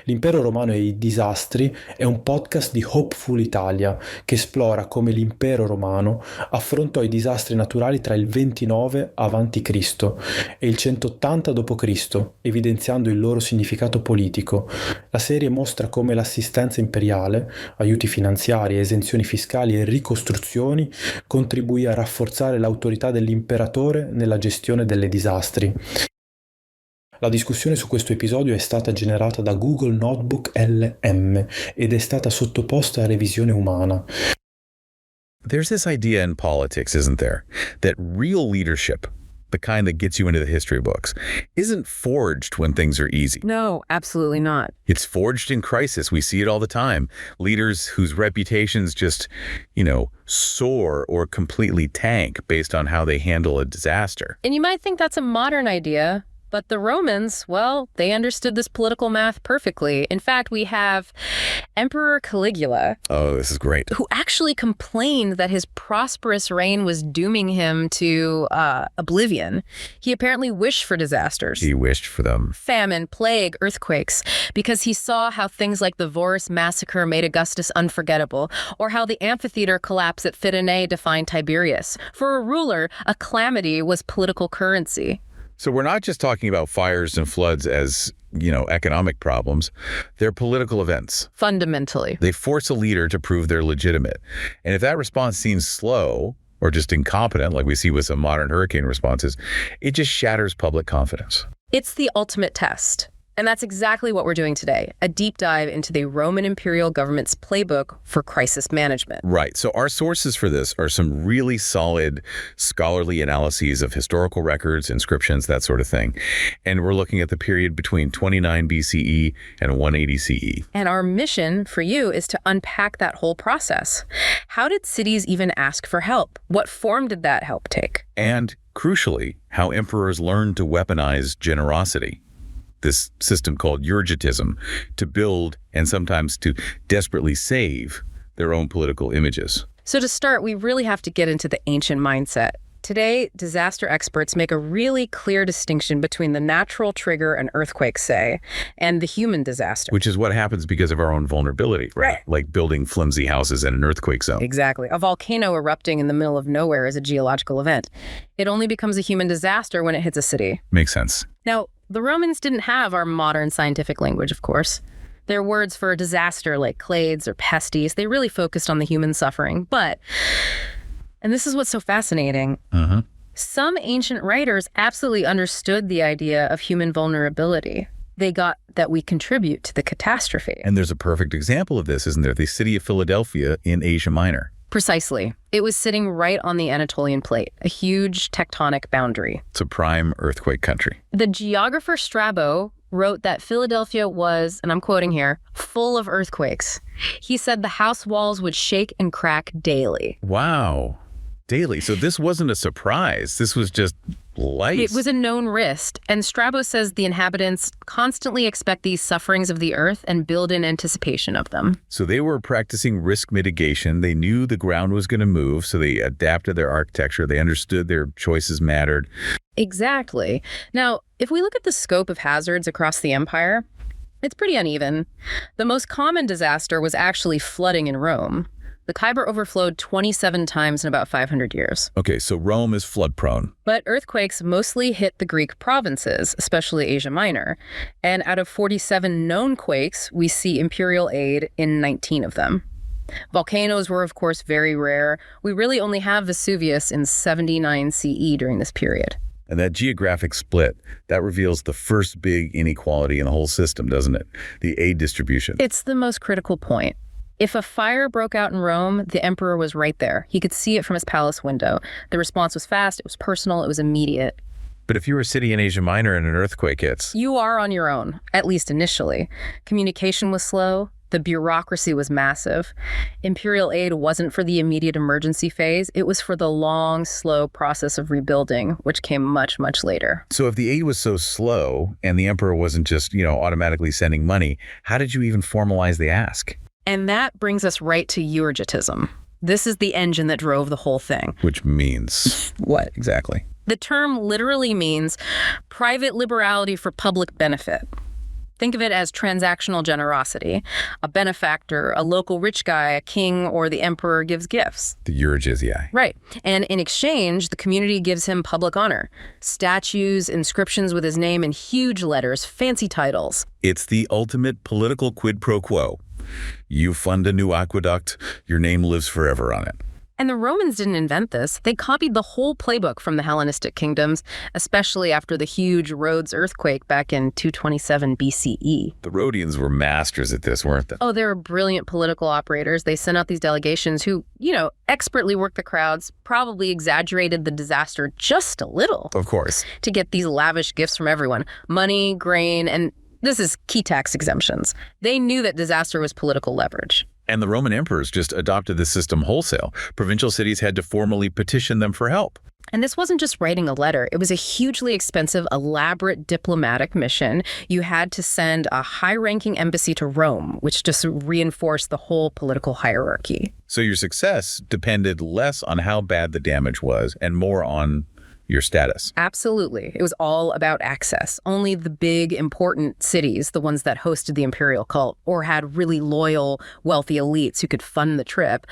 L'impero romano e i disastri è un podcast di Hopeful Italia che esplora come l'impero romano affrontò i disastri naturali tra il 29 a.C. e il 180 d.C., evidenziando il loro significato politico. La serie mostra come l'assistenza imperiale, aiuti finanziari, esenzioni fiscali e ricostruzioni contribuì a rafforzare l'autorità dell'imperatore nella gestione delle disastri. La discussione su questo episodio è stata generata da Google Notebook LM ed è stata sottoposta a revisione umana. There's this idea in politics, isn't there, that real leadership, the kind that gets you into the history books, isn't forged when things are easy. No, absolutely not. It's forged in crisis. We see it all the time. Leaders whose reputations just, soar or completely tank based on how they handle a disaster. And you might think that's a modern idea, but the Romans, well, they understood this political math perfectly. In fact, we have Emperor Caligula. Oh, this is great. Who actually complained that his prosperous reign was dooming him to oblivion. He apparently wished for disasters. He wished for them. Famine, plague, earthquakes, because he saw how things like the Vorus massacre made Augustus unforgettable, or how the amphitheater collapse at Fidenae defined Tiberius. For a ruler, a calamity was political currency. So we're not just talking about fires and floods as, economic problems. They're political events. Fundamentally. They force a leader to prove they're legitimate. And if that response seems slow or just incompetent, like we see with some modern hurricane responses, it just shatters public confidence. It's the ultimate test. And that's exactly what we're doing today, a deep dive into the Roman imperial government's playbook for crisis management. Right. So our sources for this are some really solid scholarly analyses of historical records, inscriptions, that sort of thing. And we're looking at the period between 29 BCE and 180 CE. And our mission for you is to unpack that whole process. How did cities even ask for help? What form did that help take? And crucially, how emperors learned to weaponize generosity, this system called urgetism, to build and sometimes to desperately save their own political images. So to start, we really have to get into the ancient mindset. Today, disaster experts make a really clear distinction between the natural trigger, an earthquake, say, and the human disaster. Which is what happens because of our own vulnerability, right? Like building flimsy houses in an earthquake zone. Exactly. A volcano erupting in the middle of nowhere is a geological event. It only becomes a human disaster when it hits a city. Makes sense. Now, the Romans didn't have our modern scientific language, of course. Their words for a disaster like clades or pestes, they really focused on the human suffering. But, and this is what's so fascinating, some ancient writers absolutely understood the idea of human vulnerability. They got that we contribute to the catastrophe. And there's a perfect example of this, isn't there? The city of Philadelphia in Asia Minor. Precisely. It was sitting right on the Anatolian plate, a huge tectonic boundary. It's a prime earthquake country. The geographer Strabo wrote that Philadelphia was, and I'm quoting here, full of earthquakes. He said the house walls would shake and crack daily. Wow. Daily. So this wasn't a surprise. This was just life. It was a known risk. And Strabo says the inhabitants constantly expect these sufferings of the earth and build in anticipation of them. So they were practicing risk mitigation. They knew the ground was going to move, so they adapted their architecture. They understood their choices mattered. Exactly. Now, if we look at the scope of hazards across the empire, it's pretty uneven. The most common disaster was actually flooding in Rome. The Khyber overflowed 27 times in about 500 years. Okay, so Rome is flood prone. But earthquakes mostly hit the Greek provinces, especially Asia Minor. And out of 47 known quakes, we see imperial aid in 19 of them. Volcanoes were, of course, very rare. We really only have Vesuvius in 79 CE during this period. And that geographic split, that reveals the first big inequality in the whole system, doesn't it? The aid distribution. It's the most critical point. If a fire broke out in Rome, the emperor was right there. He could see it from his palace window. The response was fast, it was personal, it was immediate. But if you're a city in Asia Minor and an earthquake hits, you are on your own, at least initially. Communication was slow. The bureaucracy was massive. Imperial aid wasn't for the immediate emergency phase. It was for the long, slow process of rebuilding, which came much, much later. So if the aid was so slow and the emperor wasn't just, automatically sending money, how did you even formalize the ask? And that brings us right to urgetism. This is the engine that drove the whole thing. Which means? What? Exactly. The term literally means private liberality for public benefit. Think of it as transactional generosity. A benefactor, a local rich guy, a king, or the emperor gives gifts. The eulogia. Right. And in exchange, the community gives him public honor. Statues, inscriptions with his name in huge letters, fancy titles. It's the ultimate political quid pro quo. You fund a new aqueduct, your name lives forever on it. And the Romans didn't invent this. They copied the whole playbook from the Hellenistic kingdoms, especially after the huge Rhodes earthquake back in 227 BCE. The Rhodians were masters at this, weren't they? Oh, they were brilliant political operators. They sent out these delegations who, expertly worked the crowds, probably exaggerated the disaster just a little. Of course. To get these lavish gifts from everyone. Money, grain, and this is key tax exemptions. They knew that disaster was political leverage. And the Roman emperors just adopted the system wholesale. Provincial cities had to formally petition them for help. And this wasn't just writing a letter. It was a hugely expensive, elaborate diplomatic mission. You had to send a high-ranking embassy to Rome, which just reinforced the whole political hierarchy. So your success depended less on how bad the damage was and more on your status. Absolutely. It was all about access. Only the big, important cities, the ones that hosted the imperial cult or had really loyal, wealthy elites who could fund the trip,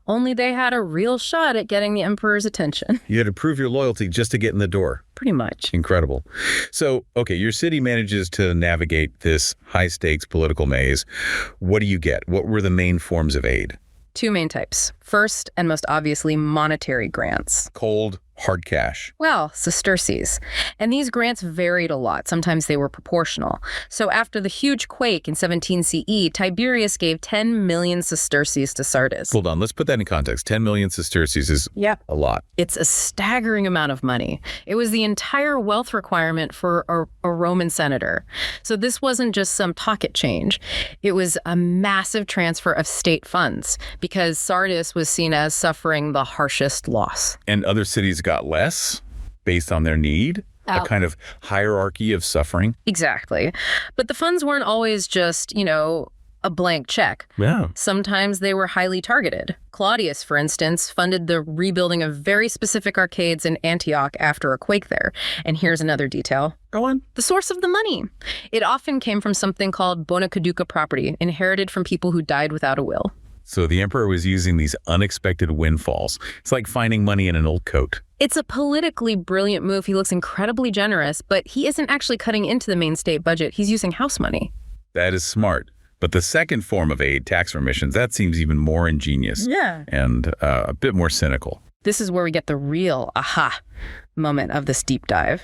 only they had a real shot at getting the emperor's attention. You had to prove your loyalty just to get in the door. Pretty much. Incredible. So, okay, your city manages to navigate this high-stakes political maze. What do you get? What were the main forms of aid? Two main types. First, and most obviously, monetary grants. Cold, hard cash. Well, sesterces. And these grants varied a lot. Sometimes they were proportional. So after the huge quake in 17 CE, Tiberius gave 10 million sesterces to Sardis. Hold on, let's put that in context. 10 million sesterces is a lot. It's a staggering amount of money. It was the entire wealth requirement for a Roman senator. So this wasn't just some pocket change. It was a massive transfer of state funds because Sardis was seen as suffering the harshest loss. And other cities got less based on their need? A kind of hierarchy of suffering? Exactly. But the funds weren't always just, a blank check. Yeah. Sometimes they were highly targeted. Claudius, for instance, funded the rebuilding of very specific arcades in Antioch after a quake there. And here's another detail. Go on. The source of the money. It often came from something called bona caduca property, inherited from people who died without a will. So the emperor was using these unexpected windfalls. It's like finding money in an old coat. It's a politically brilliant move. He looks incredibly generous, but he isn't actually cutting into the main state budget. He's using house money. That is smart. But the second form of aid, tax remissions, that seems even more ingenious. Yeah. And a bit more cynical. This is where we get the real aha moment of this deep dive.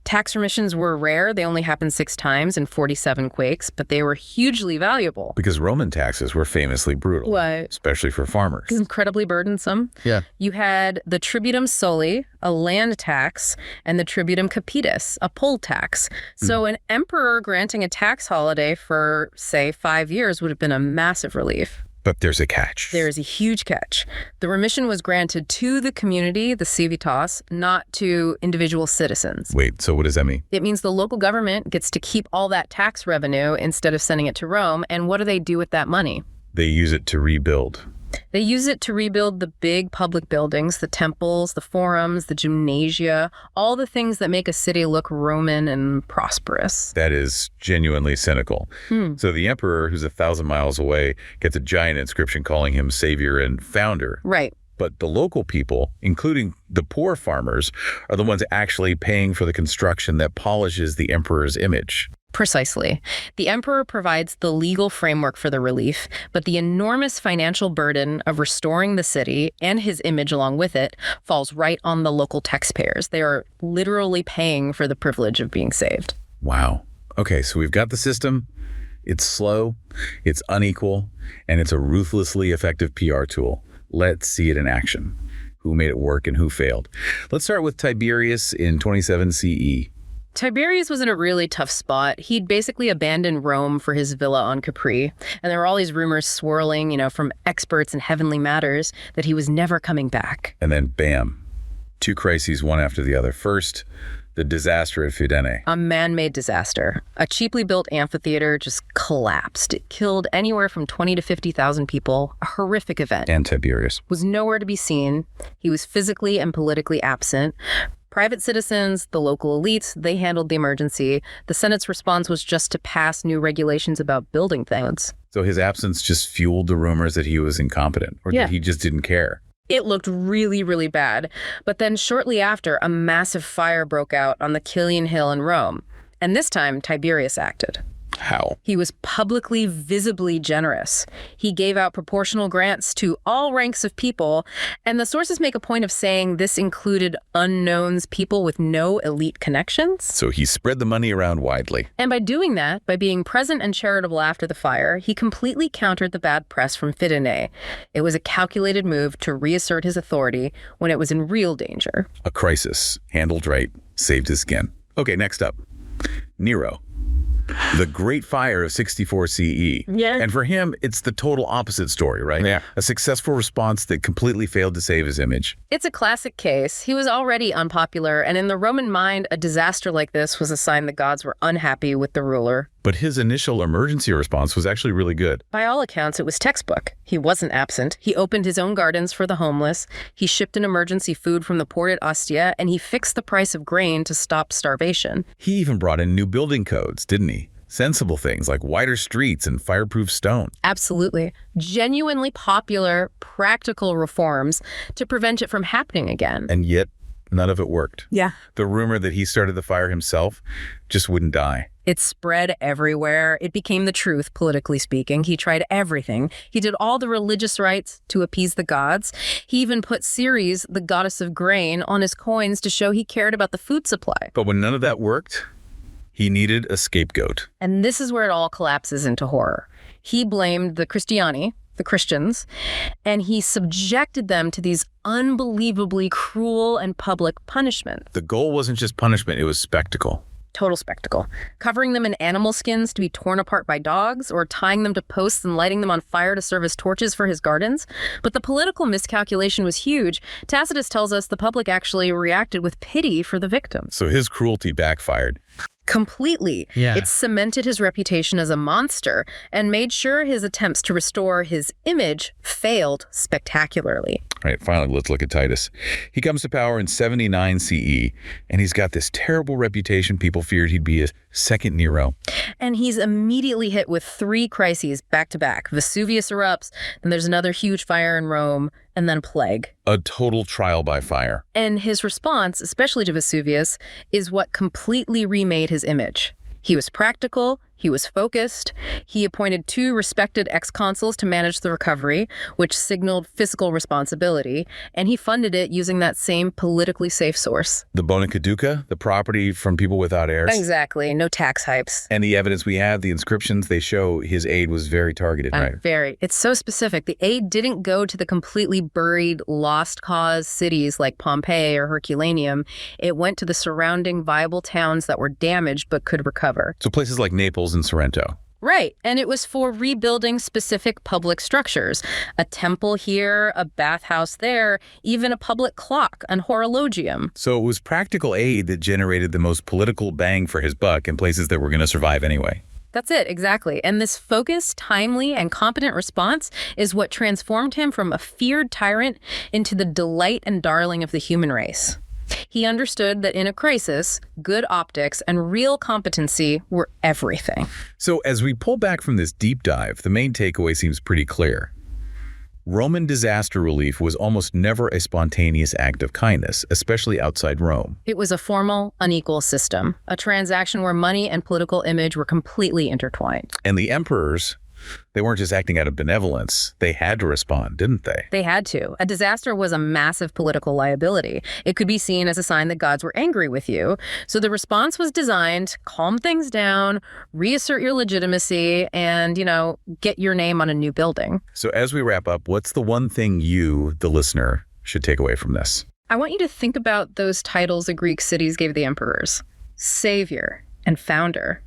Tax remissions were rare. They only happened 6 times in 47 quakes, but they were hugely valuable. Because Roman taxes were famously brutal. What? Especially for farmers. Incredibly burdensome. Yeah. You had the tributum soli, a land tax, and the tributum capitis, a poll tax. So an emperor granting a tax holiday for, say, 5 years would have been a massive relief. But there's a catch. There is a huge catch. The remission was granted to the community, the civitas, not to individual citizens. Wait, so what does that mean? It means the local government gets to keep all that tax revenue instead of sending it to Rome. And what do they do with that money? They use it to rebuild. They use it to rebuild the big public buildings, the temples, the forums, the gymnasia, all the things that make a city look Roman and prosperous. That is genuinely cynical. So the emperor, who's 1,000 miles away, gets a giant inscription calling him savior and founder. Right. But the local people, including the poor farmers, are the ones actually paying for the construction that polishes the emperor's image. Precisely. The emperor provides the legal framework for the relief, but the enormous financial burden of restoring the city and his image along with it falls right on the local taxpayers. They are literally paying for the privilege of being saved. Wow. Okay, so we've got the system. It's slow, it's unequal, and it's a ruthlessly effective PR tool. Let's see it in action. Who made it work and who failed? Let's start with Tiberius in 27 CE. Tiberius was in a really tough spot. He'd basically abandoned Rome for his villa on Capri. And there were all these rumors swirling, from experts in heavenly matters that he was never coming back. And then bam, 2 crises, one after the other. First, the disaster at Fidense. A man-made disaster. A cheaply built amphitheater just collapsed. It killed anywhere from 20 to 50,000 people. A horrific event. And Tiberius Was nowhere to be seen. He was physically and politically absent. Private citizens, the local elites, they handled the emergency. The Senate's response was just to pass new regulations about building things. So his absence just fueled the rumors that he was incompetent, or that he just didn't care. It looked really, really bad. But then shortly after, a massive fire broke out on the Killian Hill in Rome. And this time, Tiberius acted. How? He was publicly, visibly generous. He gave out proportional grants to all ranks of people, and the sources make a point of saying this included unknowns, people with no elite connections. So he spread the money around widely. And by doing that, by being present and charitable after the fire, he completely countered the bad press from Fidenae. It was a calculated move to reassert his authority when it was in real danger. A crisis, handled right, saved his skin. Okay, next up. Nero. The Great Fire of 64 CE. Yeah. And for him, it's the total opposite story, right? Yeah. A successful response that completely failed to save his image. It's a classic case. He was already unpopular, and in the Roman mind, a disaster like this was a sign the gods were unhappy with the ruler. But his initial emergency response was actually really good. By all accounts, it was textbook. He wasn't absent. He opened his own gardens for the homeless. He shipped in emergency food from the port at Ostia, and he fixed the price of grain to stop starvation. He even brought in new building codes, didn't he? Sensible things like wider streets and fireproof stone. Absolutely. Genuinely popular, practical reforms to prevent it from happening again. And yet, none of it worked. Yeah. The rumor that he started the fire himself just wouldn't die. It spread everywhere. It became the truth, politically speaking. He tried everything. He did all the religious rites to appease the gods. He even put Ceres, the goddess of grain, on his coins to show he cared about the food supply. But when none of that worked, he needed a scapegoat. And this is where it all collapses into horror. He blamed the Christiani, the Christians, and he subjected them to these unbelievably cruel and public punishments. The goal wasn't just punishment, it was spectacle. Total spectacle. Covering them in animal skins to be torn apart by dogs, or tying them to posts and lighting them on fire to serve as torches for his gardens. But the political miscalculation was huge. Tacitus tells us the public actually reacted with pity for the victims. So his cruelty backfired. Completely. Yeah. It cemented his reputation as a monster and made sure his attempts to restore his image failed spectacularly. All right, finally, let's look at Titus. He comes to power in 79 CE, and he's got this terrible reputation. People feared he'd be a second Nero. And he's immediately hit with 3 crises back to back. Vesuvius erupts, then there's another huge fire in Rome, and then plague. A total trial by fire. And his response, especially to Vesuvius, is what completely remade his image. He was practical, he was focused, he appointed 2 respected ex-consuls to manage the recovery, which signaled fiscal responsibility, and he funded it using that same politically safe source. The bona caduca, the property from people without heirs. Exactly, no tax hypes. And the evidence we have, the inscriptions, they show his aid was very targeted, right? Very. It's so specific. The aid didn't go to the completely buried, lost cause cities like Pompeii or Herculaneum. It went to the surrounding viable towns that were damaged but could recover. So places like Naples and Sorrento. Right, and it was for rebuilding specific public structures. A temple here, a bathhouse there, even a public clock, an horologium. So it was practical aid that generated the most political bang for his buck in places that were going to survive anyway. That's it, exactly. And this focused, timely, and competent response is what transformed him from a feared tyrant into the delight and darling of the human race. He understood that in a crisis, good optics and real competency were everything. So as we pull back from this deep dive, the main takeaway seems pretty clear. Roman disaster relief was almost never a spontaneous act of kindness, especially outside Rome. It was a formal, unequal system, a transaction where money and political image were completely intertwined. And the emperors, they weren't just acting out of benevolence. They had to respond, didn't they? They had to. A disaster was a massive political liability. It could be seen as a sign that gods were angry with you. So the response was designed, calm things down, reassert your legitimacy, and, get your name on a new building. So as we wrap up, what's the one thing you, the listener, should take away from this? I want you to think about those titles the Greek cities gave the emperors. Savior and Founder.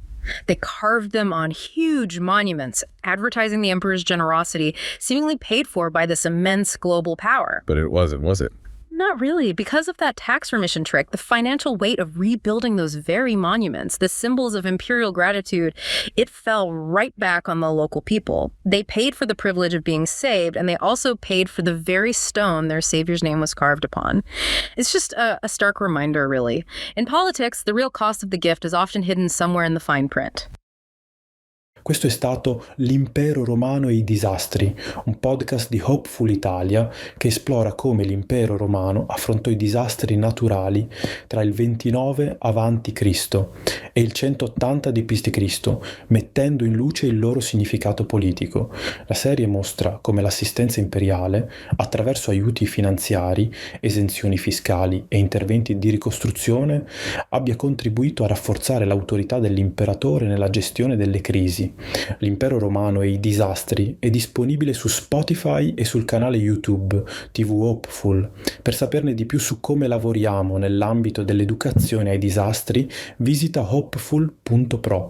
They carved them on huge monuments, advertising the emperor's generosity, seemingly paid for by this immense global power. But it wasn't, was it? Not really. Because of that tax remission trick, the financial weight of rebuilding those very monuments, the symbols of imperial gratitude, it fell right back on the local people. They paid for the privilege of being saved, and they also paid for the very stone their savior's name was carved upon. It's just a stark reminder, really. In politics, the real cost of the gift is often hidden somewhere in the fine print. Questo è stato L'impero romano e i disastri, un podcast di Hopeful Italia che esplora come l'impero romano affrontò i disastri naturali tra il 29 avanti Cristo e il 180 d.C., mettendo in luce il loro significato politico. La serie mostra come l'assistenza imperiale, attraverso aiuti finanziari, esenzioni fiscali e interventi di ricostruzione, abbia contribuito a rafforzare l'autorità dell'imperatore nella gestione delle crisi. L'impero romano e i disastri è disponibile su Spotify e sul canale YouTube TV Hopeful. Per saperne di più su come lavoriamo nell'ambito dell'educazione ai disastri, visita hopeful.pro.